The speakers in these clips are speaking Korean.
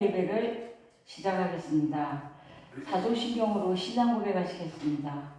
예배를 시작하겠습니다. 사도신경으로 신앙 고백하시겠습니다.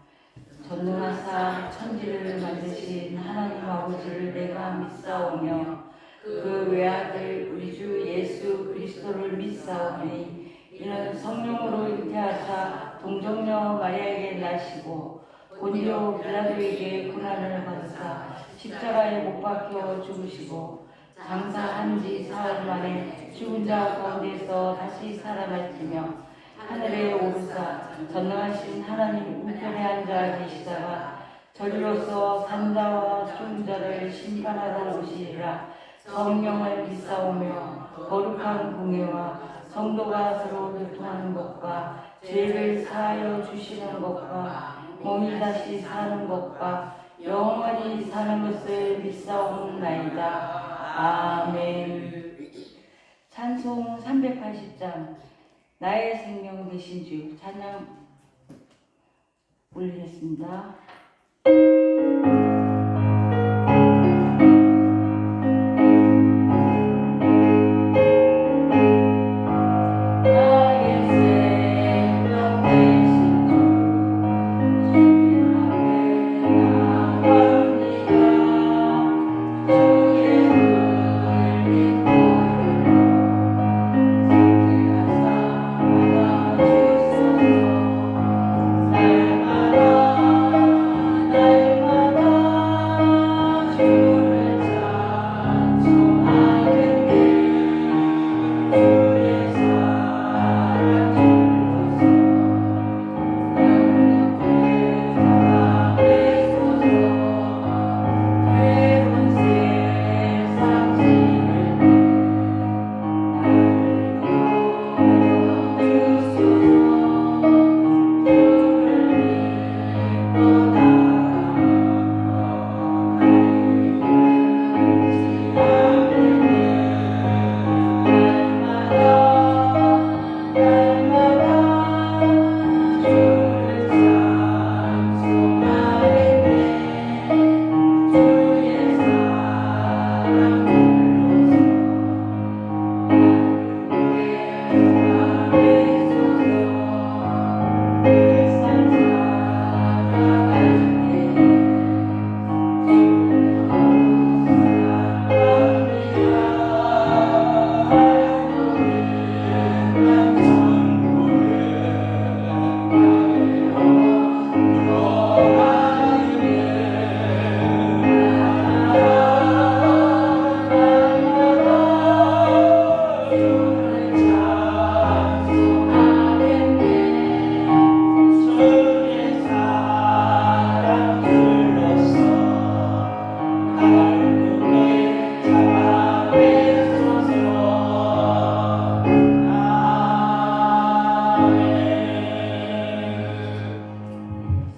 전능하사 천지를 만드신 하나님 아버지를 내가 믿사오며 그 외아들 우리 주 예수 그리스도를 믿사오니 이는 성령으로 잉태하사 동정녀 마리아에게 나시고 본디오 빌라도에게 고난을 받으사 십자가에 못 박혀 죽으시고 장사한 지 사흘 만에 죽은 자 가운데서 다시 살아나시며 하늘에 오르사 전능하신 하나님 우편에 앉아 계시다가 저리로서 산자와 죽은 자를 심판하러 오시리라. 성령을 믿사오며 거룩한 공예와 성도가 서로 교통하는 것과 죄를 사하여 주시는 것과 몸이 다시 사는 것과 영원히 사는 것을 믿사옵나이다. 아멘. 찬송 380장 나의 생명 되신 주 찬양 올리겠습니다.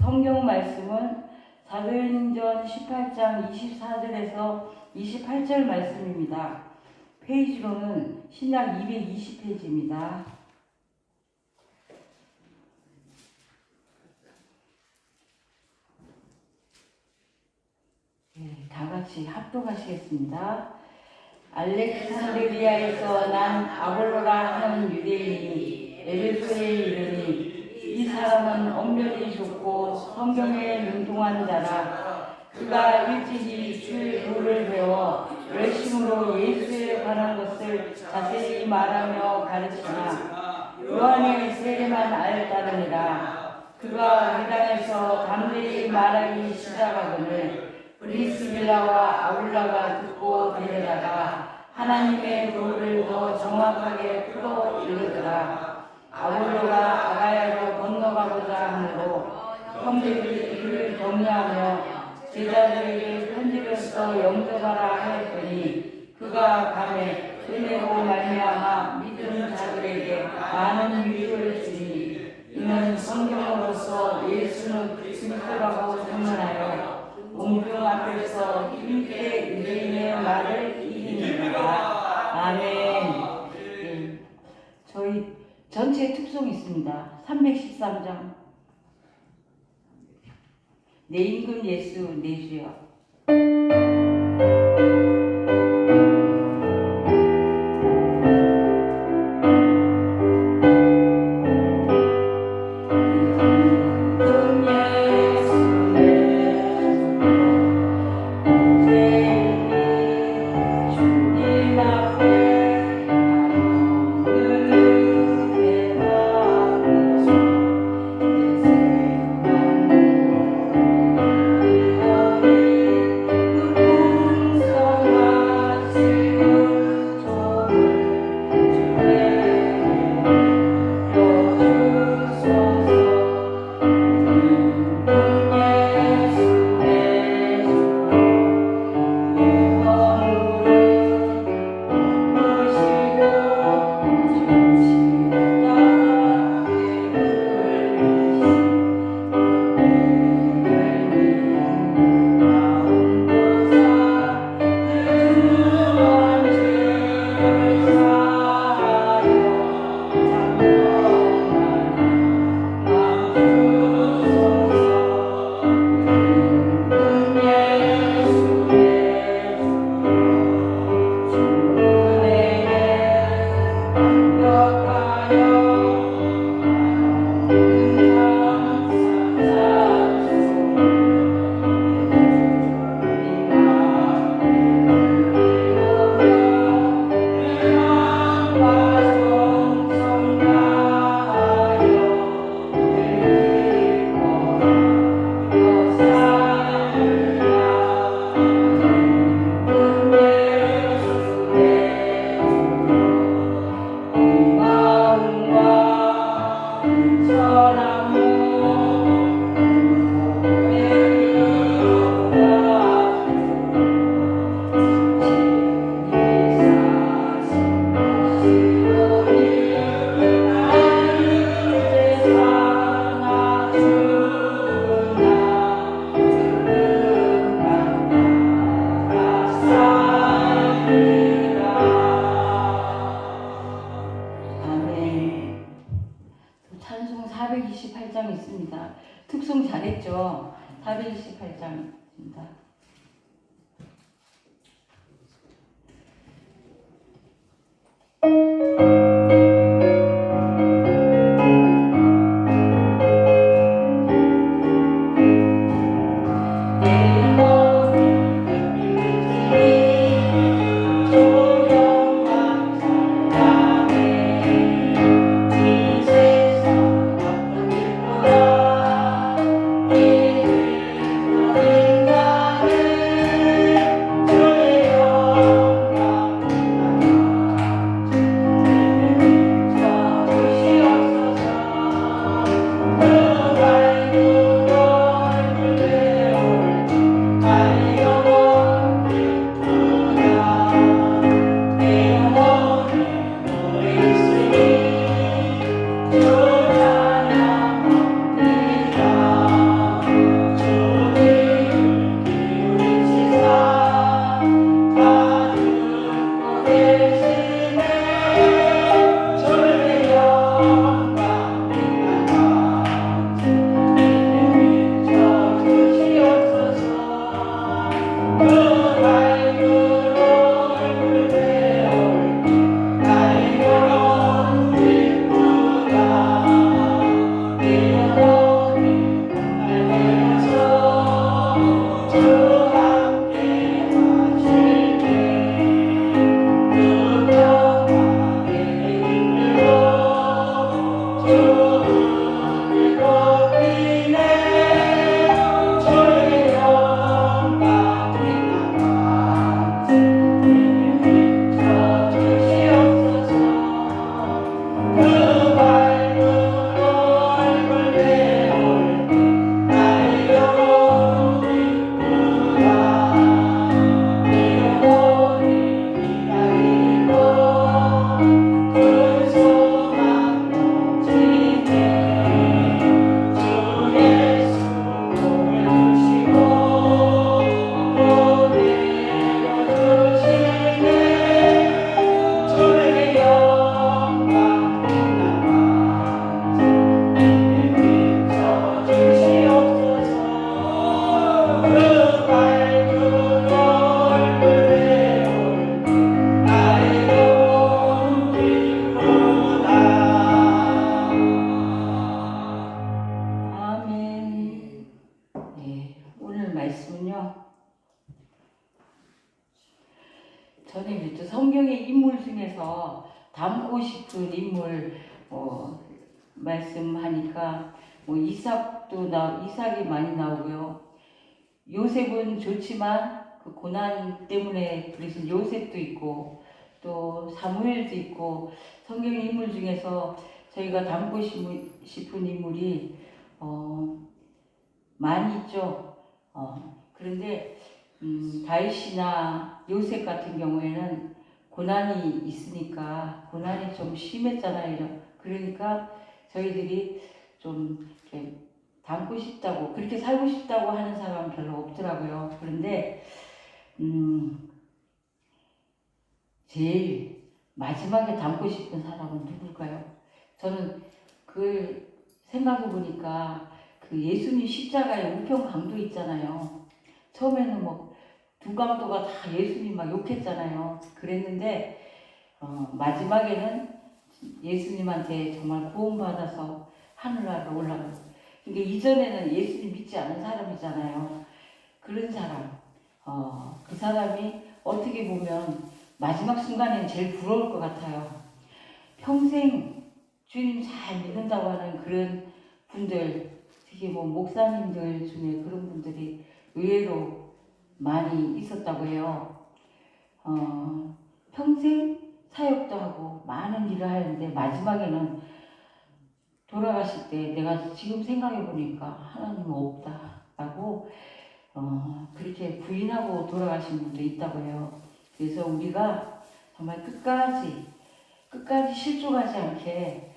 성경 말씀은 사도행전 18장 24절에서 28절 말씀입니다. 페이지로는 신약 220페이지입니다. 다 같이 합독하시겠습니다. 알렉산드리아에서 난 아볼로라 하는 유대인이 에베소에 이르니 이 사람은 언변이 좋고 성경에 능통한 자라. 그가 일찍이 주의 도를 배워 열심으로 예수에 관한 것을 자세히 말하며 가르치나 요한의 세례만 알다느니라. 그가 회당에서 담대히 말하기 시작하거늘 브리스길라와 아굴라가 듣고 데려다가 하나님의 도를 더 정확하게 풀어 이르더라. 아볼로가 아가야로 건너가고자 하므로 형제들이 이를 격려하며 제자들에게 편지를 써 영접하라 하였더니 그가 감에 은혜로 말미암아 믿은 자들에게 많은 위로를 주니 이는 성경으로서 예수는 그리스도라고 선언하여 공중 앞에서 힘있게 유대인의 말을 이깁니다. 아멘. 저희 전체 특송이 있습니다. 313장 내 임금 예수 내 주여. 428장 있습니다. 특송 잘했죠? 428장입니다. 저는 이제 성경의 인물 중에서 닮고 싶은 인물 말씀하니까 이삭이 많이 나오고요. 요셉은 좋지만 그 고난 때문에 그러신 요셉도 있고 또 사무엘도 있고 성경 인물 중에서 저희가 닮고 싶은 인물이 많이 있죠. 그런데 다윗이나 요셉 같은 경우에는 고난이 있으니까 고난이 좀 심했잖아요. 그러니까 저희들이 좀 이렇게 닮고 싶다고 그렇게 살고 싶다고 하는 사람은 별로 없더라고요. 그런데 제일 마지막에 닮고 싶은 사람은 누굴까요? 저는 그걸 생각해 보니까 그 예수님 십자가에 우편 강도 있잖아요. 처음에는 두 강도가 다 예수님 막 욕했잖아요. 그랬는데 마지막에는 예수님한테 정말 구원받아서 하늘나라로 올라가고. 그러니까 이전에는 예수님 믿지 않은 사람이잖아요. 그런 사람, 그 사람이 어떻게 보면 마지막 순간엔 제일 부러울 것 같아요. 평생 주님 잘 믿는다고 하는 그런 분들, 특히 목사님들 중에 그런 분들이 의외로 많이 있었다고 해요. 평생 사역도 하고 많은 일을 하는데 마지막에는 돌아가실 때 내가 지금 생각해 보니까 하나님은 없다라고 그렇게 부인하고 돌아가신 분도 있다고 해요. 그래서 우리가 정말 끝까지 실족하지 않게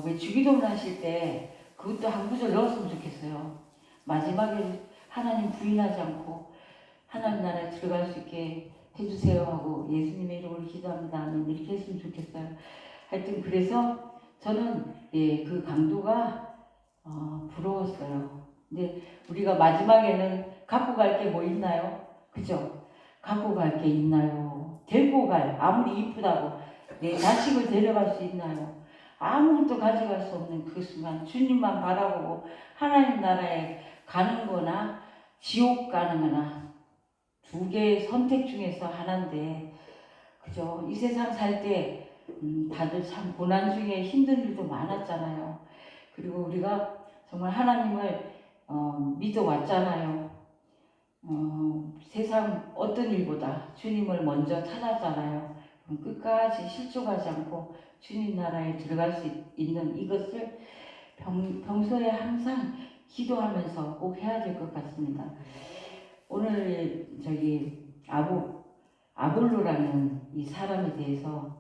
왜 주기도문 하실 때 그것도 한 구절 넣었으면 좋겠어요. 마지막에 하나님 부인하지 않고 하나님 나라에 들어갈 수 있게 해주세요 하고 예수님의 이름으로 기도합니다. 아멘. 이렇게 했으면 좋겠어요. 하여튼 그래서 저는 그 강도가 부러웠어요. 근데 우리가 마지막에는 갖고 갈 게 뭐 있나요? 그죠? 갖고 갈 게 있나요? 데리고 갈, 아무리 이쁘다고 내 자식을 데려갈 수 있나요? 아무것도 가져갈 수 없는 그 순간 주님만 바라보고 하나님 나라에 가는 거나 지옥 가는 거나 두 개의 선택 중에서 하나인데, 그죠? 이 세상 살 때 다들 참 고난 중에 힘든 일도 많았잖아요. 그리고 우리가 정말 하나님을 믿어왔잖아요. 세상 어떤 일보다 주님을 먼저 찾았잖아요. 그럼 끝까지 실족하지 않고 주님 나라에 들어갈 수 있는 이것을 평소에 항상 기도하면서 꼭 해야 될 것 같습니다. 오늘 아볼로라는 이 사람에 대해서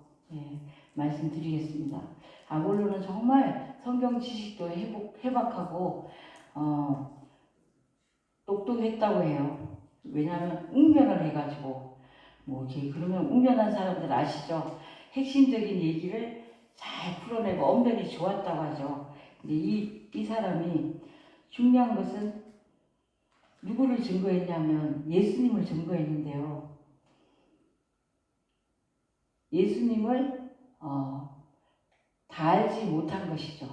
말씀드리겠습니다. 아볼로는 정말 성경 지식도 해박하고 똑똑했다고 해요. 왜냐하면 웅변을 해가지고 그러면 웅변한 사람들 아시죠? 핵심적인 얘기를 잘 풀어내고 언변이 좋았다고 하죠. 근데 이 사람이 중요한 것은 누구를 증거했냐면 예수님을 증거했는데요. 예수님을 다 알지 못한 것이죠.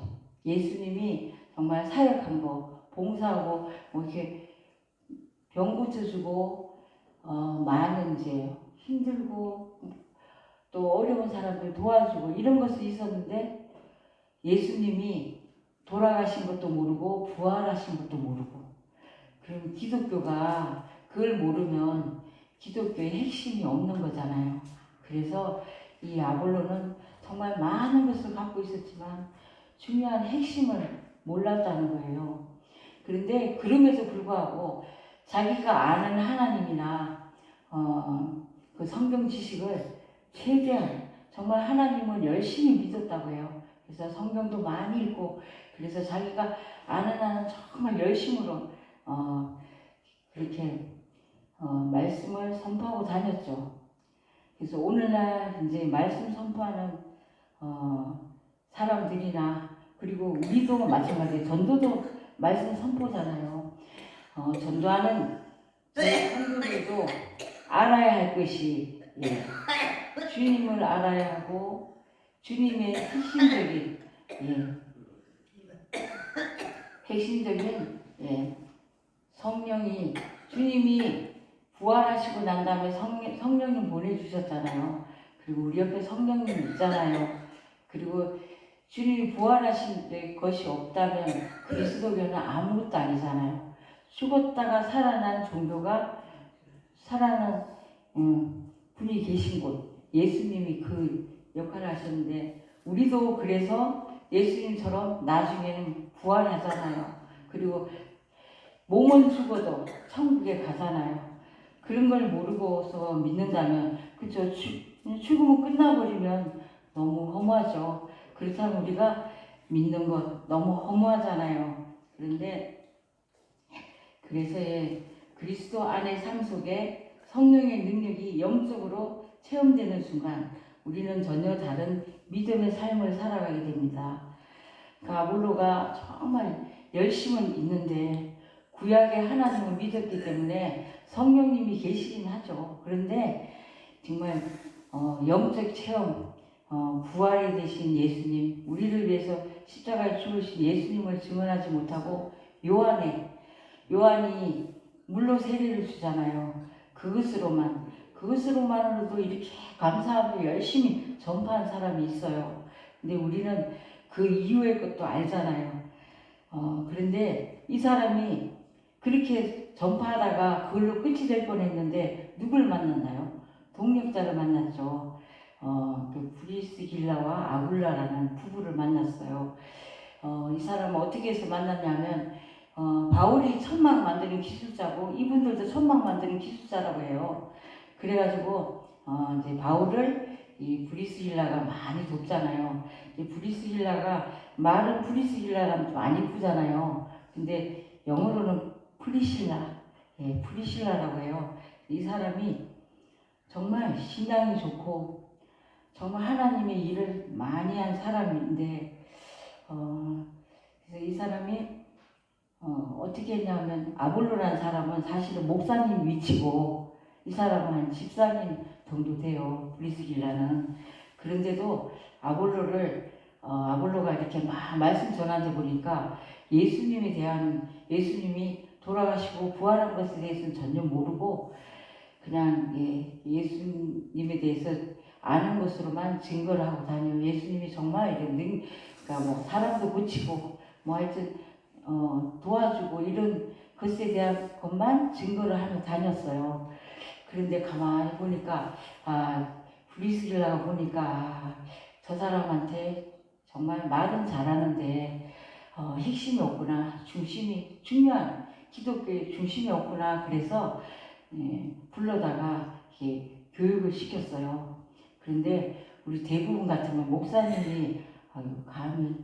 예수님이 정말 사역한 거, 봉사하고 이렇게 병 고쳐주고 많은 이제 힘들고 또 어려운 사람들 도와주고 이런 것이 있었는데 예수님이 돌아가신 것도 모르고 부활하신 것도 모르고, 그럼 기독교가 그걸 모르면 기독교의 핵심이 없는 거잖아요. 그래서 이 아볼로는 정말 많은 것을 갖고 있었지만 중요한 핵심을 몰랐다는 거예요. 그런데 그럼에도 불구하고 자기가 아는 하나님이나 그 성경 지식을 최대한 정말 하나님을 열심히 믿었다고 해요. 그래서 성경도 많이 읽고, 그래서 자기가 아는 하나님 정말 열심으로 그렇게 말씀을 선포하고 다녔죠. 그래서 오늘날 이제 말씀 선포하는 사람들이나, 그리고 우리도 마찬가지, 전도도 말씀 선포잖아요. 전도하는 성도들도 알아야 할 것이 주님을 알아야 하고 주님의 핵심적인 성령이, 주님이 부활하시고 난 다음에 성령님 보내주셨잖아요. 그리고 우리 옆에 성령님 있잖아요. 그리고 주님이 부활하신 것이 없다면 그리스도교는 아무것도 아니잖아요. 죽었다가 살아난 종교가 살아난 분이 계신 곳, 예수님이 그 역할을 하셨는데, 우리도 그래서 예수님처럼 나중에는 부활하잖아요. 그리고 몸은 죽어도 천국에 가잖아요. 그런 걸 모르고서 믿는다면, 그죠? 죽으면 끝나버리면 너무 허무하죠. 그렇다면 우리가 믿는 것 너무 허무하잖아요. 그런데 그래서 그리스도 안의 삶 속에 성령의 능력이 영적으로 체험되는 순간 우리는 전혀 다른 믿음의 삶을 살아가게 됩니다. 그 아볼로가 정말 열심은 있는데 구약의 하나님을 믿었기 때문에 성령님이 계시긴 하죠. 그런데 정말 영적 체험, 부활이 되신 예수님, 우리를 위해서 십자가에 죽으신 예수님을 증언하지 못하고 요한이 물로 세례를 주잖아요. 그것으로만으로도 이렇게 감사하고 열심히 전파한 사람이 있어요. 근데 우리는 그 이후의 것도 알잖아요. 그런데 이 사람이 그렇게 전파하다가 그걸로 끝이 될 뻔했는데 누굴 만났나요? 동력자를 만났죠. 그 브리스길라와 아굴라라는 부부를 만났어요. 이 사람은 어떻게 해서 만났냐면 바울이 천막 만드는 기술자고 이분들도 천막 만드는 기술자라고 해요. 그래가지고 이제 바울을 이 브리스길라가 많이 돕잖아요. 이 브리스길라가, 말은 브리스길라라면 좀 안 이쁘잖아요. 근데 영어로는 프리실라라고 해요. 이 사람이 정말 신앙이 좋고 정말 하나님의 일을 많이 한 사람인데 그래서 이 사람이 어떻게 했냐면 아볼로라는 사람은 사실은 목사님 위치고 이 사람은 한 집사님 정도 돼요. 브리스길라는. 그런데도 아볼로가 이렇게 막 말씀 전하다 보니까 예수님에 대한 예수님이 돌아가시고 부활한 것에 대해서는 전혀 모르고 그냥 예수님에 대해서 아는 것으로만 증거를 하고 다녀요. 예수님이 정말 이런 그러니까 뭐 사람도 고치고 뭐 하여튼 도와주고 이런 것에 대한 것만 증거를 하며 다녔어요. 그런데 가만히 보니까 브리스길라가 보니까 저 사람한테 정말 말은 잘하는데 핵심이 없구나, 중요한 기독교의 중심이 없구나. 그래서 불러다가 이렇게 교육을 시켰어요. 그런데 우리 대부분 같으면 목사님이 감히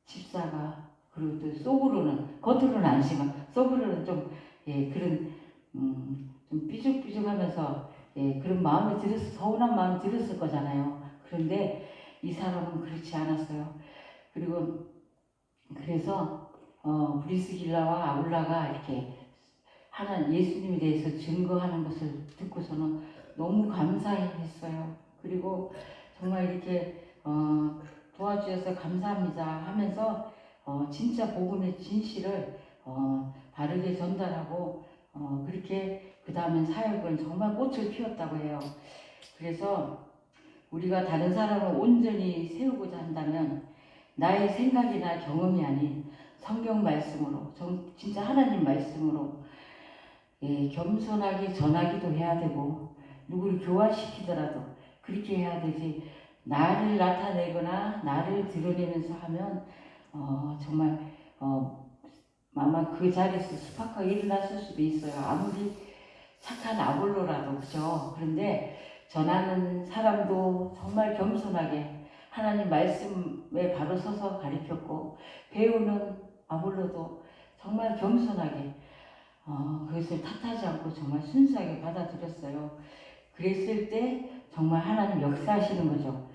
집사가 그리고 또 속으로는 겉으로는 안심하 속으로는 좀 그런 좀 삐죽삐죽하면서 그런 마음이 서운한 마음이 들었을 거잖아요. 그런데 이 사람은 그렇지 않았어요. 그래서 브리스길라와 아굴라가 이렇게 예수님에 대해서 증거하는 것을 듣고서는 너무 감사했어요. 그리고 정말 이렇게 도와주셔서 감사합니다 하면서 진짜 복음의 진실을 바르게 전달하고 그렇게 그 다음엔 사역은 정말 꽃을 피웠다고 해요. 그래서 우리가 다른 사람을 온전히 세우고자 한다면 나의 생각이나 경험이 아닌 성경 말씀으로 진짜 하나님 말씀으로 겸손하게 전하기도 해야 되고 누구를 교화시키더라도 그렇게 해야 되지 나를 나타내거나 나를 드러내면서 하면 정말 아마 그 자리에서 스파크가 일어났을 수도 있어요. 아무리 착한 아볼로라도 그죠. 그런데 전하는 사람도 정말 겸손하게 하나님 말씀에 바로 서서 가르쳤고 배우는 아볼로도 정말 겸손하게 그것을 탓하지 않고 정말 순수하게 받아들였어요. 그랬을 때 정말 하나님 역사하시는 거죠.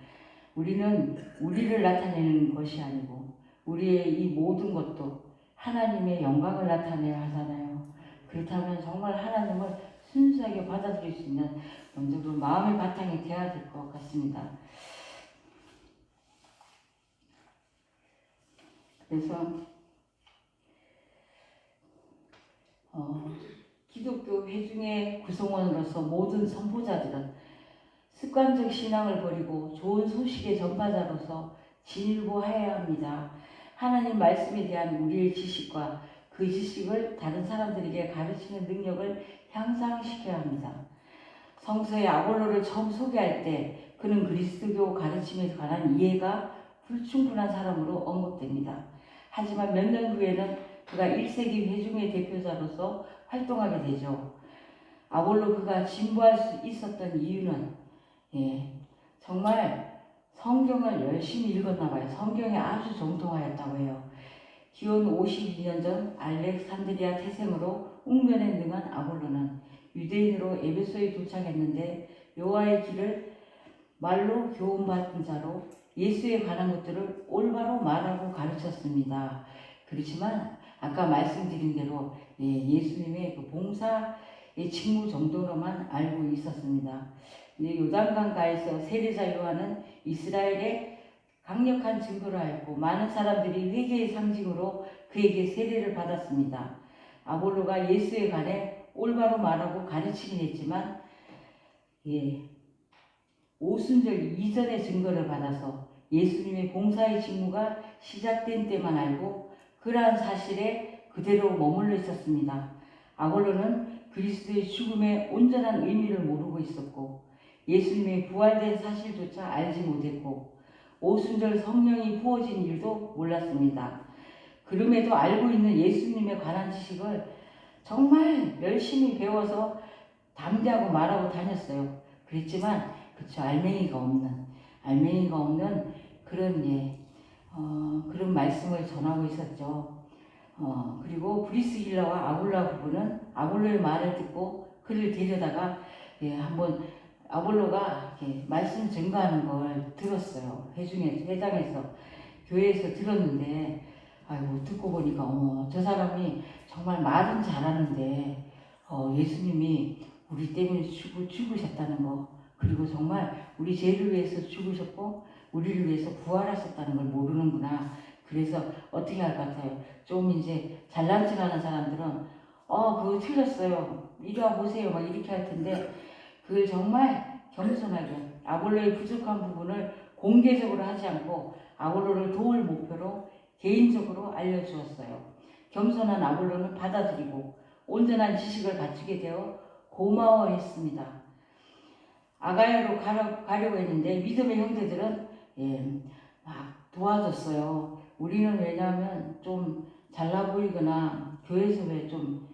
우리는 우리를 나타내는 것이 아니고 우리의 이 모든 것도 하나님의 영광을 나타내야 하잖아요. 그렇다면 정말 하나님을 순수하게 받아들일 수 있는 먼저 그 마음의 바탕이 돼야 될 것 같습니다. 그래서 기독교 회중의 구성원으로서 모든 선포자들은 습관적 신앙을 버리고 좋은 소식의 전파자로서 진일보해야 합니다. 하나님 말씀에 대한 우리의 지식과 그 지식을 다른 사람들에게 가르치는 능력을 향상시켜야 합니다. 성서의 아볼로를 처음 소개할 때 그는 그리스도교 가르침에 관한 이해가 불충분한 사람으로 언급됩니다. 하지만 몇 년 후에는 그가 1세기 회중의 대표자로서 활동하게 되죠. 아볼로 그가 진보할 수 있었던 이유는 정말 성경을 열심히 읽었나 봐요. 성경에 아주 정통하였다고 해요. 기원 52년 전 알렉산드리아 태생으로 웅변에 능한 아볼로는 유대인으로 에베소에 도착했는데 여호와의 길을 말로 교훈받은 자로 예수에 관한 것들을 올바로 말하고 가르쳤습니다. 그렇지만 아까 말씀드린 대로 예수님의 그 봉사의 직무 정도로만 알고 있었습니다. 요단강가에서 세례자 요한은 이스라엘의 강력한 증거를 알고 많은 사람들이 회개의 상징으로 그에게 세례를 받았습니다. 아볼로가 예수에 관해 올바로 말하고 가르치긴 했지만 오순절 이전의 증거를 받아서 예수님의 봉사의 직무가 시작된 때만 알고 그러한 사실에 그대로 머물러 있었습니다. 아볼로는 그리스도의 죽음의 온전한 의미를 모르고 있었고 예수님의 부활된 사실조차 알지 못했고 오순절 성령이 부어진 일도 몰랐습니다. 그럼에도 알고 있는 예수님에 관한 지식을 정말 열심히 배워서 담대하고 말하고 다녔어요. 그랬지만 알맹이가 없는 그런 말씀을 전하고 있었죠. 그리고 브리스길라와 아굴라 부부는 아볼로의 말을 듣고 그를 데려다가 한번 아볼로가 말씀 증거하는 걸 들었어요. 회장에서 교회에서 들었는데 아이고 듣고 보니까 어머 저 사람이 정말 말은 잘하는데 예수님이 우리 때문에 죽으셨다는 거, 그리고 정말 우리 죄를 위해서 죽으셨고 우리를 위해서 부활하셨다는 걸 모르는구나. 그래서 어떻게 할 것 같아요? 좀 이제 잘난 척하는 사람들은 그거 틀렸어요, 이리 와 보세요 막 이렇게 할 텐데, 그걸 정말 겸손하게 아볼로의 부족한 부분을 공개적으로 하지 않고 아볼로를 도울 목표로 개인적으로 알려주었어요. 겸손한 아볼로는 받아들이고 온전한 지식을 갖추게 되어 고마워했습니다. 아가야로 가려고 했는데 믿음의 형제들은 막 도와줬어요. 우리는 왜냐하면 좀 잘나 보이거나 교회에서 왜 좀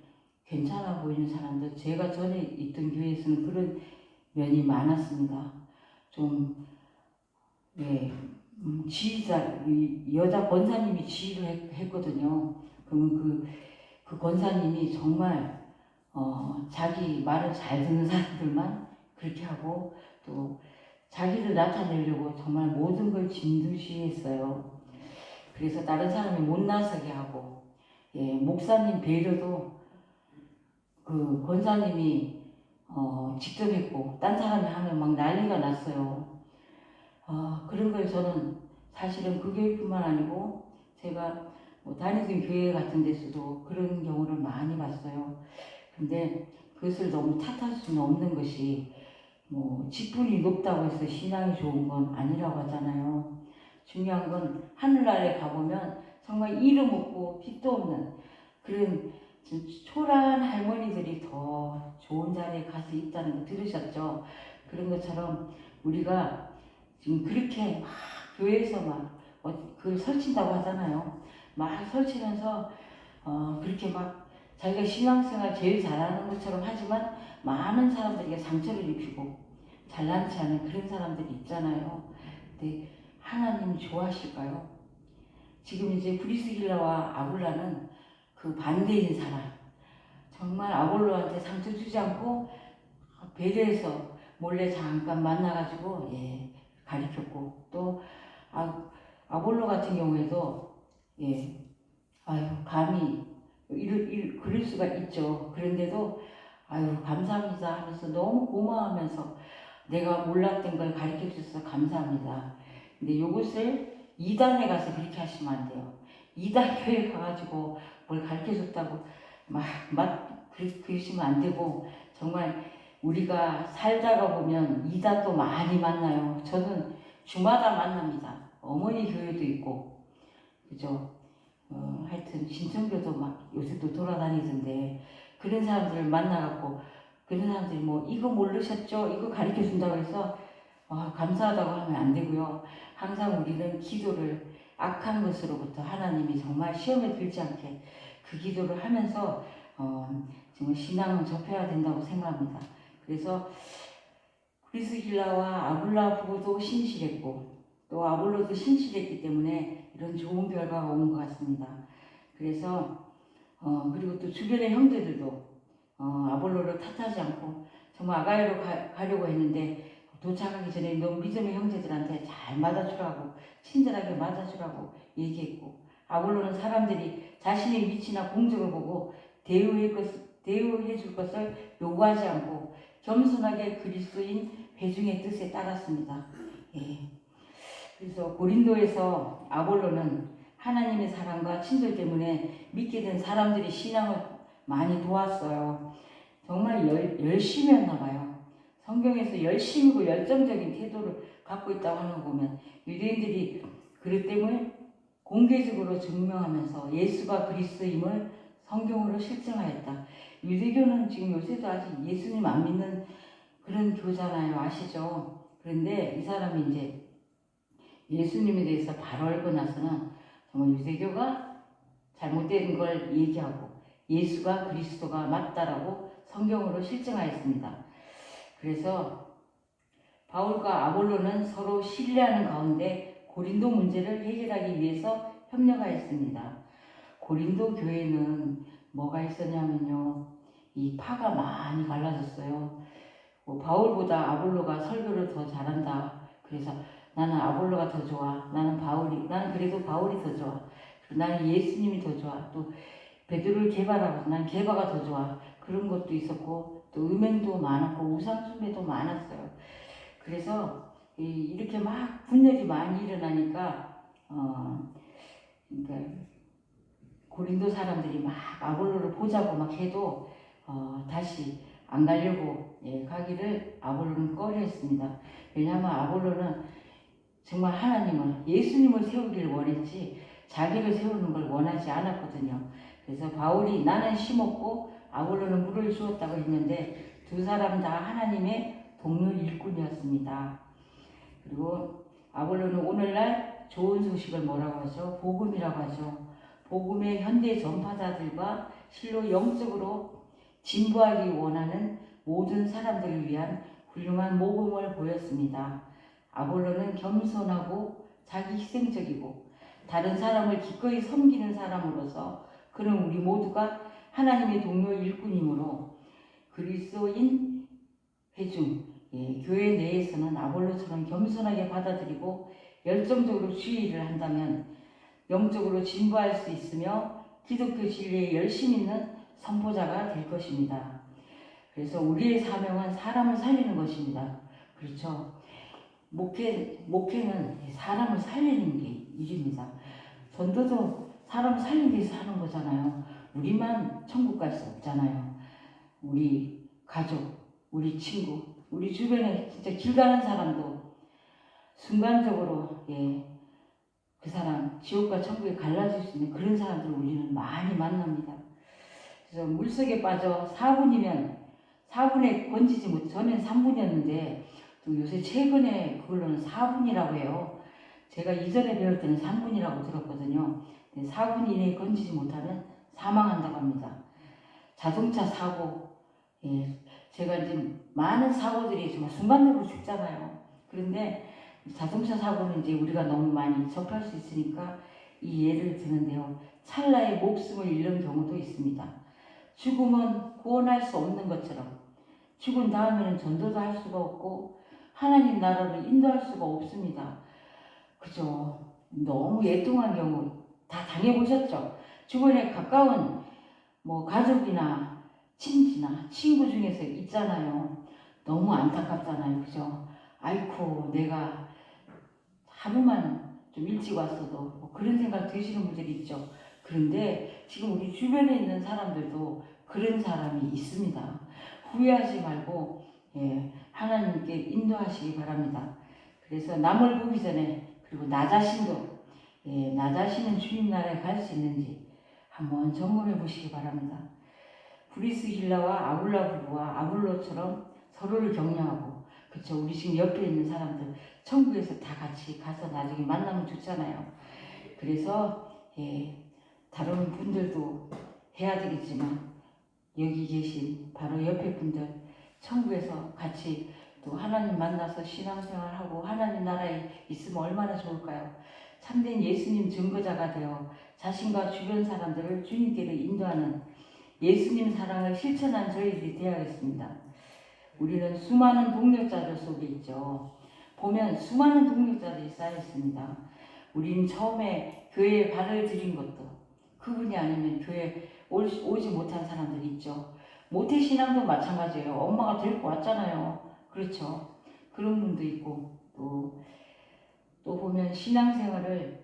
괜찮아 보이는 사람들, 제가 전에 있던 교회에서는 그런 면이 많았습니다. 좀 지휘자, 여자 권사님이 지휘를 했거든요. 그러면 그 권사님이 정말 자기 말을 잘 듣는 사람들만 그렇게 하고, 또 자기를 나타내려고 정말 모든 걸 진두시 했어요. 그래서 다른 사람이 못 나서게 하고, 목사님 배려도 그 권사님이 직접 했고 딴 사람이 하면 막 난리가 났어요. 그런 걸 저는 사실은 그 교회뿐만 아니고 제가 뭐 다니던 교회 같은 데서도 그런 경우를 많이 봤어요. 근데 그것을 너무 탓할 수는 없는 것이, 뭐 직분이 높다고 해서 신앙이 좋은 건 아니라고 하잖아요. 중요한 건 하늘나라에 가보면 정말 이름 없고 빛도 없는 그런 초라한 할머니들이 더 좋은 자리에 가서 있다는 거 들으셨죠? 그런 것처럼 우리가 지금 그렇게 막 교회에서 막 그걸 설친다고 하잖아요. 막 설치면서 그렇게 막 자기가 신앙생활 제일 잘하는 것처럼 하지만 많은 사람들에게 상처를 입히고 잘난치 않은 그런 사람들이 있잖아요. 근데 하나님이 좋아하실까요? 지금 이제 브리스길라와 아굴라는 그 반대인 사람, 정말 아볼로한테 상처 주지 않고 배려해서 몰래 잠깐 만나가지고 가르쳤고, 또 아볼로 같은 경우에도 감히 그럴 수가 있죠. 그런데도 감사합니다 하면서 너무 고마워하면서 내가 몰랐던 걸 가르쳐 주셔서 감사합니다. 근데 요것을 이단에 가서 그렇게 하시면 안 돼요. 이단 교회 가가지고 뭘 가르쳐 줬다고 그러시면 안 되고, 정말 우리가 살다가 보면 이단도 많이 만나요. 저는 주마다 만납니다. 어머니 교회도 있고, 그죠? 하여튼 신천교도 막 요새 또 돌아다니던데, 그런 사람들을 만나갖고 그런 사람들이 뭐 이거 모르셨죠? 이거 가르쳐 준다고 해서 감사하다고 하면 안 되고요. 항상 우리는 기도를 악한 것으로부터 하나님이 정말 시험에 들지 않게 그 기도를 하면서 정말 신앙을 접해야 된다고 생각합니다. 그래서 프리스길라와 아굴라 부부도 신실했고 또 아볼로도 신실했기 때문에 이런 좋은 결과가 온 것 같습니다. 그래서 그리고 또 주변의 형제들도 아볼로를 탓하지 않고 정말 아가야로 가려고 했는데 도착하기 전에 너무 믿음의 형제들한테 잘 맞아주라고, 친절하게 맞아주라고 얘기했고, 아볼로는 사람들이 자신의 위치나 공적을 보고 대우해 줄 것을 요구하지 않고 겸손하게 그리스도인 배중의 뜻에 따랐습니다. 그래서 고린도에서 아볼로는 하나님의 사랑과 친절 때문에 믿게 된 사람들이 신앙을 많이 도왔어요. 정말 열심히 했나 봐요. 성경에서 열심이고 열정적인 태도를 갖고 있다고 하는 거 보면 유대인들이 그것 때문에 공개적으로 증명하면서 예수가 그리스도임을 성경으로 실증하였다. 유대교는 지금 요새도 아직 예수님 안 믿는 그런 교잖아요. 아시죠? 그런데 이 사람이 이제 예수님에 대해서 바로 알고 나서는 정말 유대교가 잘못된 걸 얘기하고 예수가 그리스도가 맞다라고 성경으로 실증하였습니다. 그래서 바울과 아볼로는 서로 신뢰하는 가운데 고린도 문제를 해결하기 위해서 협력하였습니다. 고린도 교회는 뭐가 있었냐면요, 이 파가 많이 갈라졌어요. 바울보다 아볼로가 설교를 더 잘한다. 그래서 나는 아볼로가 더 좋아. 나는 그래도 바울이 더 좋아. 나는 예수님이 더 좋아. 또 베드로를 개바라고 난 개바가 더 좋아. 그런 것도 있었고 또 음행도 많았고 우상숭배도 많았어요. 그래서 이렇게 막 분열이 많이 일어나니까 그러니까 고린도 사람들이 막 아볼로를 보자고 막 해도 다시 안 가려고 가기를 아볼로는 꺼려했습니다. 왜냐하면 아볼로는 정말 하나님을 예수님을 세우기를 원했지 자기를 세우는 걸 원하지 않았거든요. 그래서 바울이 나는 심었고 아볼로는 물을 주었다고 했는데 두 사람 다 하나님의 동료 일꾼이었습니다. 그리고 아볼로는 오늘날 좋은 소식을 뭐라고 하죠? 복음이라고 하죠. 복음의 현대 전파자들과 실로 영적으로 진보하기 원하는 모든 사람들을 위한 훌륭한 모범을 보였습니다. 아볼로는 겸손하고 자기 희생적이고 다른 사람을 기꺼이 섬기는 사람으로서 그는 우리 모두가 하나님의 동료 일꾼이므로 그리스도인 회중 교회 내에서는 아볼로처럼 겸손하게 받아들이고 열정적으로 주의를 한다면 영적으로 진보할 수 있으며 기독교 진리에 열심 있는 선포자가 될 것입니다. 그래서 우리의 사명은 사람을 살리는 것입니다. 그렇죠? 목회는 사람을 살리는 게 일입니다. 전도도 사람을 살리기 위해서 하는 거잖아요. 우리만 천국 갈 수 없잖아요. 우리 가족, 우리 친구, 우리 주변에 진짜 길 가는 사람도 순간적으로 그 사람 지옥과 천국에 갈라질 수 있는 그런 사람들을 우리는 많이 만납니다. 그래서 물속에 빠져 4분이면 4분에 건지지 못, 전엔 3분이었는데 또 요새 최근에 그걸로는 4분이라고 해요. 제가 이전에 배울 때는 3분이라고 들었거든요. 4분 이내에 건지지 못하면 사망한다고 합니다. 자동차 사고, 제가 이제 많은 사고들이 정말 순간적으로 죽잖아요. 그런데 자동차 사고는 이제 우리가 너무 많이 접할 수 있으니까 이 예를 드는데요. 찰나의 목숨을 잃는 경우도 있습니다. 죽음은 구원할 수 없는 것처럼 죽은 다음에는 전도도 할 수가 없고 하나님 나라를 인도할 수가 없습니다. 그죠? 너무 애통한 경우 다 당해보셨죠? 주변에 가까운 가족이나 친지나 친구 중에서 있잖아요. 너무 안타깝잖아요. 그죠? 아이고 내가 하루만 좀 일찍 왔어도 그런 생각 드시는 분들이 있죠. 그런데 지금 우리 주변에 있는 사람들도 그런 사람이 있습니다. 후회하지 말고 하나님께 인도하시기 바랍니다. 그래서 남을 보기 전에 그리고 나 자신도 나 자신은 주님 나라에 갈 수 있는지 한번 점검해 보시기 바랍니다. 브리스길라와 아굴라 부부와 아굴로처럼 서로를 격려하고 그쵸 우리 지금 옆에 있는 사람들 천국에서 다 같이 가서 나중에 만나면 좋잖아요. 그래서 다른 분들도 해야 되겠지만 여기 계신 바로 옆에 분들 천국에서 같이 또 하나님 만나서 신앙생활하고 하나님 나라에 있으면 얼마나 좋을까요? 참된 예수님 증거자가 되어 자신과 주변 사람들을 주님께로 인도하는 예수님 사랑을 실천한 저희들이 되어야겠습니다. 우리는 수많은 동력자들 속에 있죠. 보면 수많은 동력자들이 쌓여있습니다. 우리는 처음에 교회에 발을 들인 것도 그분이 아니면 교회에 오지 못한 사람들이 있죠. 모태신앙도 마찬가지예요. 엄마가 데리고 왔잖아요. 그렇죠. 그런 분도 있고 또 보면 신앙생활을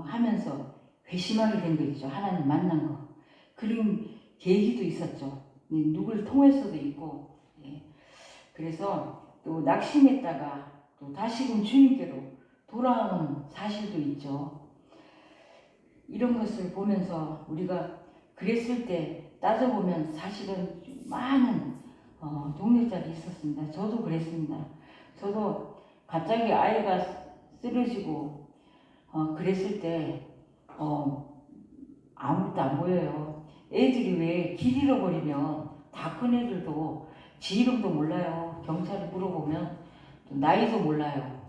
하면서 회심하게 된 거 있죠. 하나님 만난 거. 그런 계기도 있었죠. 누굴 통해서도 있고 그래서 또 낙심했다가 또 다시금 주님께로 돌아오는 사실도 있죠. 이런 것을 보면서 우리가 그랬을 때 따져보면 사실은 많은 동력자들이 있었습니다. 저도 그랬습니다. 저도 갑자기 아이가 쓰러지고 그랬을 때 아무것도 안 보여요. 애들이 왜 길 잃어버리면 다 큰 애들도 지 이름도 몰라요. 경찰에 물어보면 또 나이도 몰라요.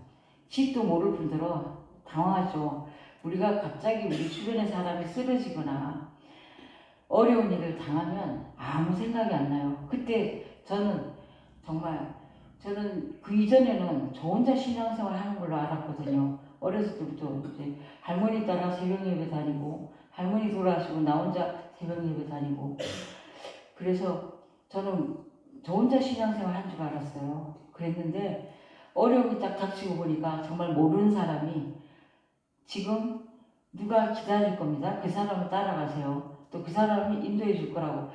집도 모를 뿐더러 당황하죠. 우리가 갑자기 우리 주변의 사람이 쓰러지거나 어려운 일을 당하면 아무 생각이 안 나요. 그때 저는 그 이전에는 저 혼자 신앙생활 하는 걸로 알았거든요. 어렸을 때부터 이제 할머니 할머니 따라 새벽 예배 다니고 할머니 돌아가시고 나 혼자 새벽 예배 다니고 그래서 저는 저 혼자 신앙생활 한 줄 알았어요. 그랬는데 어려움이 딱 닥치고 보니까 정말 모르는 사람이 지금 누가 기다릴 겁니다. 그 사람을 따라가세요. 또 그 사람이 인도해 줄 거라고.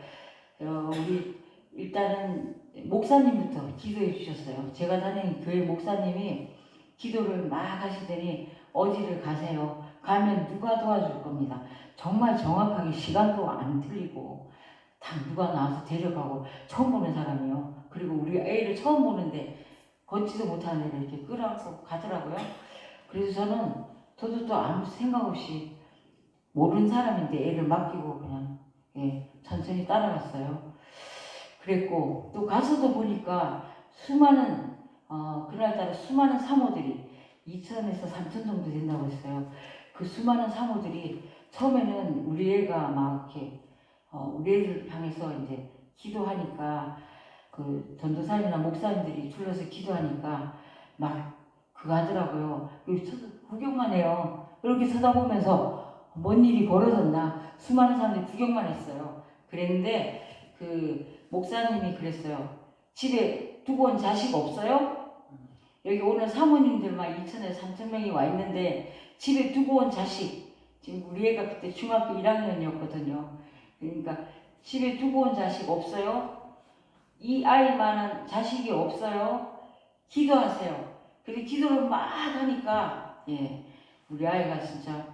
우리 일단은 목사님부터 기도해 주셨어요. 제가 다니는 교회 목사님이 기도를 막 하시더니 어디를 가세요. 가면 누가 도와줄 겁니다. 정말 정확하게 시간도 안 틀리고 다 누가 나와서 데려가고 처음 보는 사람이요. 그리고 우리 애를 처음 보는데 걷지도 못하는 애를 이렇게 끌어안고 가더라고요. 그래서 저도 또 아무 생각 없이 모르는 사람인데 애를 맡기고 그냥 천천히 따라갔어요. 그랬고 또 가서도 보니까 수많은 그날따라 수많은 사모들이 2,000에서 3,000 정도 된다고 했어요. 그 수많은 사모들이 처음에는 우리 애가 막 이렇게 우리 애를 향해서 이제 기도하니까 그 전도사님이나 목사님들이 둘러서 기도하니까 막 그거 하더라고요. 구경만 해요. 이렇게 쳐다보면서 뭔 일이 벌어졌나 수많은 사람들이 구경만 했어요. 그랬는데 그 목사님이 그랬어요. 집에 두고 온 자식 없어요? 여기 오늘 사모님들만 2,000에서 3,000명이 와 있는데 집에 두고 온 자식 지금 우리 애가 그때 중학교 1학년이었거든요. 그러니까 집에 두고 온 자식 없어요? 이 아이만한 자식이 없어요? 기도하세요. 근데 기도를 막 하니까 우리 아이가 진짜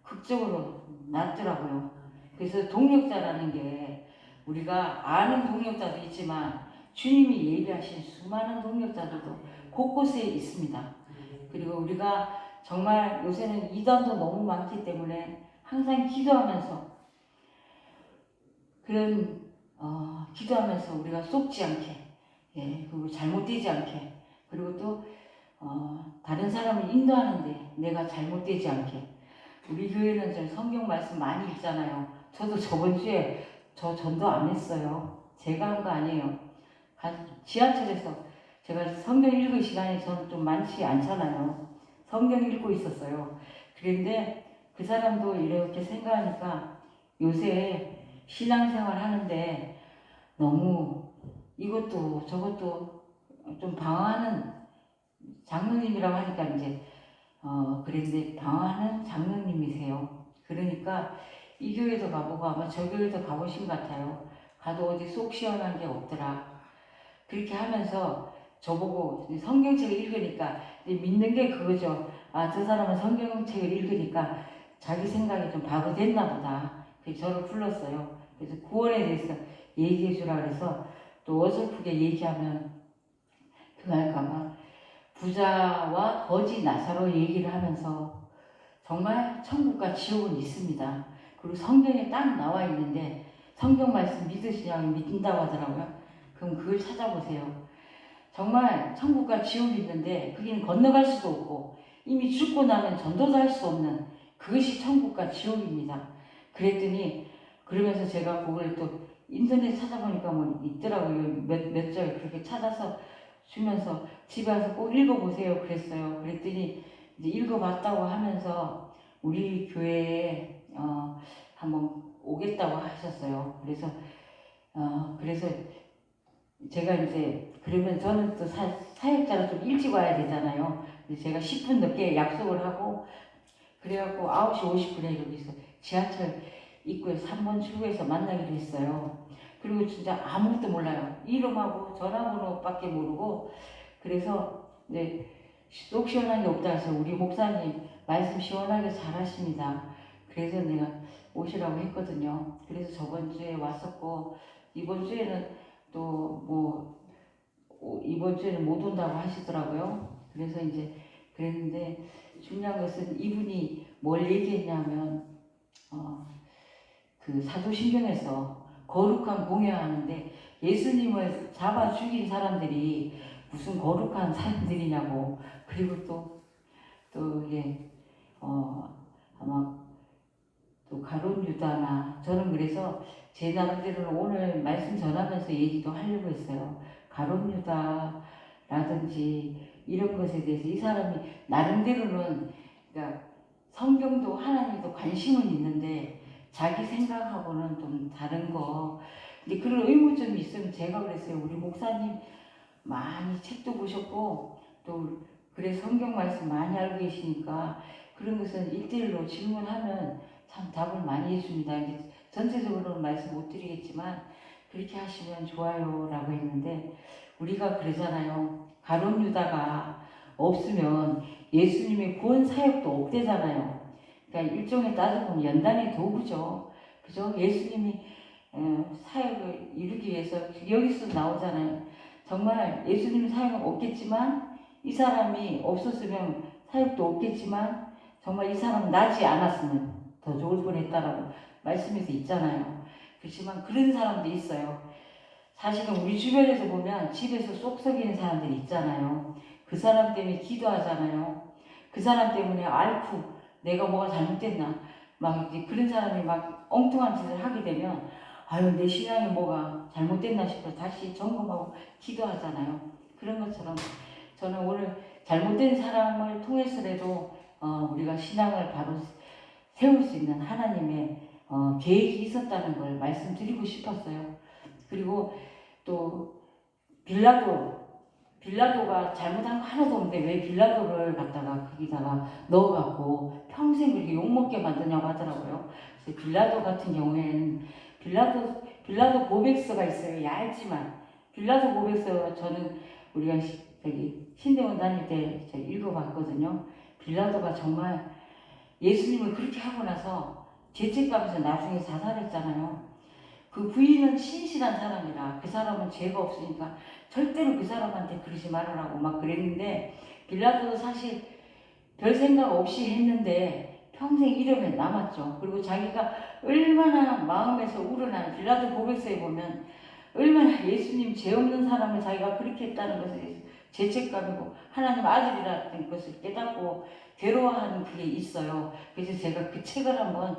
극적으로 낫더라고요. 그래서 동력자라는 게 우리가 아는 동력자도 있지만 주님이 예비하신 수많은 동력자들도 곳곳에 있습니다. 그리고 우리가 정말 요새는 이단도 너무 많기 때문에 항상 기도하면서 그런 기도하면서 우리가 속지 않게 그리고 잘못되지 않게 그리고 또 다른 사람을 인도하는데 내가 잘못되지 않게 우리 교회는 좀 성경 말씀 많이 읽잖아요. 저도 저번 주에 저 전도 안 했어요. 제가 한 거 아니에요. 지하철에서 제가 성경 읽을 시간이 저는 좀 많지 않잖아요. 성경 읽고 있었어요. 그런데 그 사람도 이렇게 생각하니까 요새 신앙생활 하는데 너무 이것도 저것도 좀 방황하는 장로님이라고 하니까 이제 그런데 방황하는 장로님이세요. 그러니까 이 교회도 가보고 아마 저 교회도 가보신 것 같아요. 가도 어디 속 시원한 게 없더라. 그렇게 하면서 저보고 성경책을 읽으니까 믿는 게 그거죠. 아, 저 사람은 성경책을 읽으니까 자기 생각이 좀 바로됐나 보다. 그래서 저를 불렀어요. 그래서 구원에 대해서 얘기해 주라 그래서 또 어설프게 얘기하면 그거 할까봐 부자와 거지 나사로 얘기를 하면서 정말 천국과 지옥은 있습니다. 그리고 성경에 딱 나와 있는데 성경 말씀 믿으시냐고 믿는다고 하더라고요. 그럼 그걸 찾아보세요. 정말 천국과 지옥이 있는데 거기는 건너갈 수도 없고 이미 죽고 나면 전도도 할 수 없는 그것이 천국과 지옥입니다. 그랬더니 그러면서 제가 그걸 또 인터넷 찾아보니까 뭐 있더라고요. 몇 절 그렇게 찾아서 주면서 집에 와서 꼭 읽어보세요 그랬어요. 그랬더니 이제 읽어봤다고 하면서 우리 교회에 한번 오겠다고 하셨어요. 그래서 제가 이제 그러면 저는 또 사역자로 좀 일찍 와야 되잖아요. 제가 10분 늦게 약속을 하고 그래갖고 9시 50분에 여기서 지하철 입구에 3번 출구에서 만나기로 했어요. 그리고 진짜 아무것도 몰라요. 이름하고 전화번호밖에 모르고 그래서 이제 속 시원한 게 없다 해서 우리 목사님 말씀 시원하게 잘하십니다. 그래서 내가 오시라고 했거든요. 그래서 저번 주에 왔었고 이번 주에는 또 뭐 이번 주에는 못 온다고 하시더라고요. 그래서 이제 그랬는데 중요한 것은 이분이 뭘 얘기했냐면 그 사도신경에서 거룩한 공예하는데 예수님을 잡아 죽인 사람들이 무슨 거룩한 사람들이냐고 그리고 또 이게 아마 또 가룟 유다나 저는 그래서 제 나름대로는 오늘 말씀 전하면서 얘기도 하려고 했어요. 가룟 유다라든지 이런 것에 대해서 이 사람이 나름대로는 그러니까 성경도 하나님도 관심은 있는데 자기 생각하고는 좀 다른 거. 근데 그런 의문점이 있으면 제가 그랬어요. 우리 목사님 많이 책도 보셨고 또 그래 성경 말씀 많이 알고 계시니까 그런 것은 일대일로 질문하면 참 답을 많이 해줍니다. 이제 전체적으로는 말씀 못 드리겠지만 그렇게 하시면 좋아요 라고 했는데 우리가 그러잖아요. 가룟 유다가 없으면 예수님의 구원 사역도 없대잖아요. 그러니까 일종의 따져보면 연단의 도구죠. 그죠? 예수님이 사역을 이루기 위해서 여기서 나오잖아요. 정말 예수님 사역은 없겠지만 이 사람이 없었으면 사역도 없겠지만 정말 이 사람은 나지 않았으면 더 좋을 뻔했다라고 말씀에서 있잖아요. 그렇지만 그런 사람도 있어요. 사실은 우리 주변에서 보면 집에서 쏙 썩이는 사람들이 있잖아요. 그 사람 때문에 기도하잖아요. 그 사람 때문에 아이쿠 내가 뭐가 잘못됐나 막 이제 그런 사람이 막 엉뚱한 짓을 하게 되면 아유 내 신앙이 뭐가 잘못됐나 싶어 다시 점검하고 기도하잖아요. 그런 것처럼 저는 오늘 잘못된 사람을 통해서라도 우리가 신앙을 바로 세울 수 있는 하나님의 계획이 있었다는 걸 말씀드리고 싶었어요. 그리고 또 빌라도가 잘못한 거 하나도 없는데 왜 빌라도를 갖다가 거기다가 넣어갖고 평생 그렇게 욕먹게 만드냐고 하더라고요. 그래서 빌라도 같은 경우에는 빌라도 고백서가 있어요. 얇지만 빌라도 고백서 저는 우리가 신대원 다닐 때 제가 읽어봤거든요. 빌라도가 정말 예수님을 그렇게 하고 나서 죄책감에서 나중에 자살했잖아요. 그 부인은 신실한 사람이라 그 사람은 죄가 없으니까 절대로 그 사람한테 그러지 말아라고 막 그랬는데 빌라도도 사실 별 생각 없이 했는데 평생 이름에 남았죠. 그리고 자기가 얼마나 마음에서 우러나는 빌라도 고백서에 보면 얼마나 예수님 죄 없는 사람을 자기가 그렇게 했다는 것에 죄책감이고 하나님 아들이라는 것을 깨닫고 괴로워하는 그게 있어요. 그래서 제가 그 책을 한번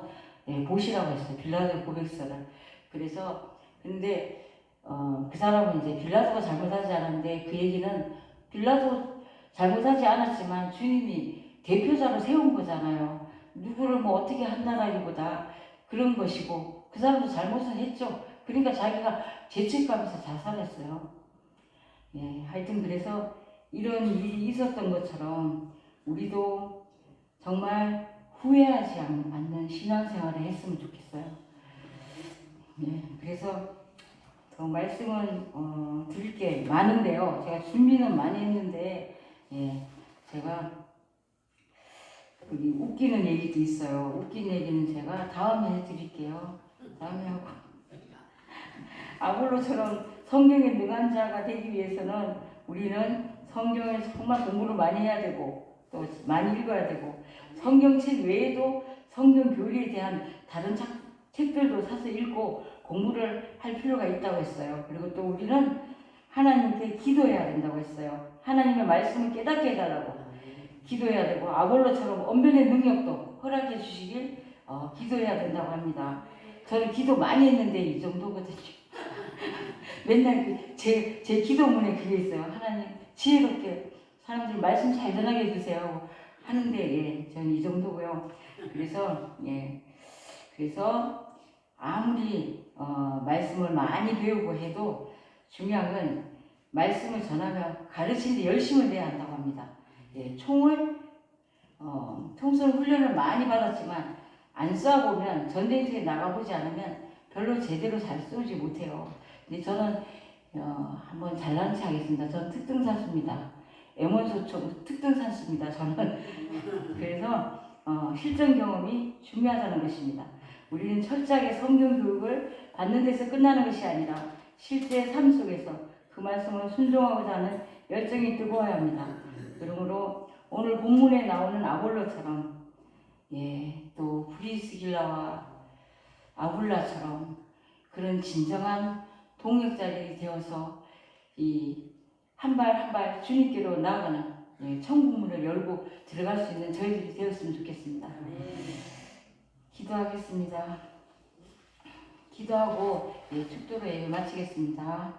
보시라고 했어요. 빌라도 고백서를. 그래서 근데 그 사람은 이제 빌라도가 잘못하지 않았는데 그 얘기는 빌라도 잘못하지 않았지만 주님이 대표자로 세운 거잖아요. 누구를 뭐 어떻게 한다라기보다 그런 것이고 그 사람도 잘못은 했죠. 그러니까 자기가 죄책감에서 자살했어요. 예, 하여튼 그래서 이런 일이 있었던 것처럼 우리도 정말 후회하지 않는 신앙생활을 했으면 좋겠어요. 예, 그래서 더 말씀은 드릴 게 많은데요. 제가 준비는 많이 했는데 예, 제가 여기 웃기는 얘기도 있어요. 웃긴 얘기는 제가 다음에 해드릴게요. 다음에 하고 아볼로처럼 성경에 능한 자가 되기 위해서는 우리는 성경을 정말 공부를 많이 해야 되고 또 많이 읽어야 되고 성경책 외에도 성경 교리에 대한 다른 책들도 사서 읽고 공부를 할 필요가 있다고 했어요. 그리고 또 우리는 하나님께 기도해야 된다고 했어요. 하나님의 말씀을 깨닫게 해달라고 기도해야 되고 아볼로처럼 언변의 능력도 허락해 주시길 기도해야 된다고 합니다. 저는 기도 많이 했는데 이 정도거든요. 맨날 제 기도문에 그게 있어요. 하나님 지혜롭게 사람들 말씀 잘 전하게 해주세요 하는데 예, 저는 이 정도고요. 그래서 아무리 말씀을 많이 배우고 해도 중요한 건 말씀을 전하면 가르치는데 열심을 내야 한다고 합니다. 예, 총선 훈련을 많이 받았지만 안 쏴보면 전쟁터에 나가보지 않으면 별로 제대로 잘 쏘지 못해요. 근데 저는 한번 잘난 체 하겠습니다. 저는 특등산수입니다. M1소총 특등산수입니다. 저는 그래서 실전 경험이 중요하다는 것입니다. 우리는 철저하게 성경 교육을 받는 데서 끝나는 것이 아니라 실제 삶 속에서 그 말씀을 순종하고자 하는 열정이 뜨거워야 합니다. 그러므로 오늘 본문에 나오는 아볼로처럼 또 브리스길라와 아굴라처럼 그런 진정한 동역자들이 되어서 이 한 발 한 발 주님께로 나아가는 천국문을 열고 들어갈 수 있는 저희들이 되었으면 좋겠습니다. 기도하겠습니다. 기도하고 축도로 예배 마치겠습니다.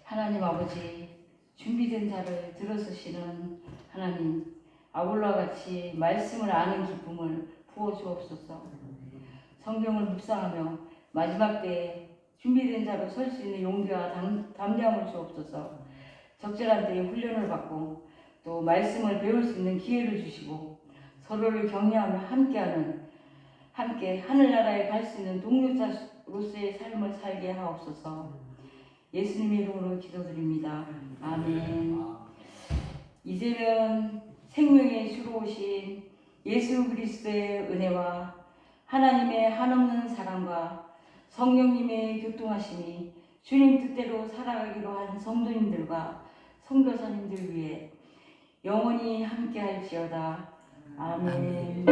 하나님 아버지 준비된 자를 들어서시는 하나님 아울러와 같이 말씀을 아는 기쁨을 부어 주옵소서. 성경을 묵상하며 마지막 때에 준비된 자로 설 수 있는 용기와 담량을 주옵소서. 적절한 때에 훈련을 받고 또 말씀을 배울 수 있는 기회를 주시고 서로를 격려하며 함께 하늘나라에 갈 수 있는 동료자로서의 삶을 살게 하옵소서. 예수님의 이름으로 기도드립니다. 아멘. 이제는 생명의 주로 오신 예수 그리스도의 은혜와 하나님의 한없는 사랑과 성령님의 교통하심이 주님 뜻대로 살아가기로 한 성도님들과 선교사님들 위해 영원히 함께할지어다. 아멘.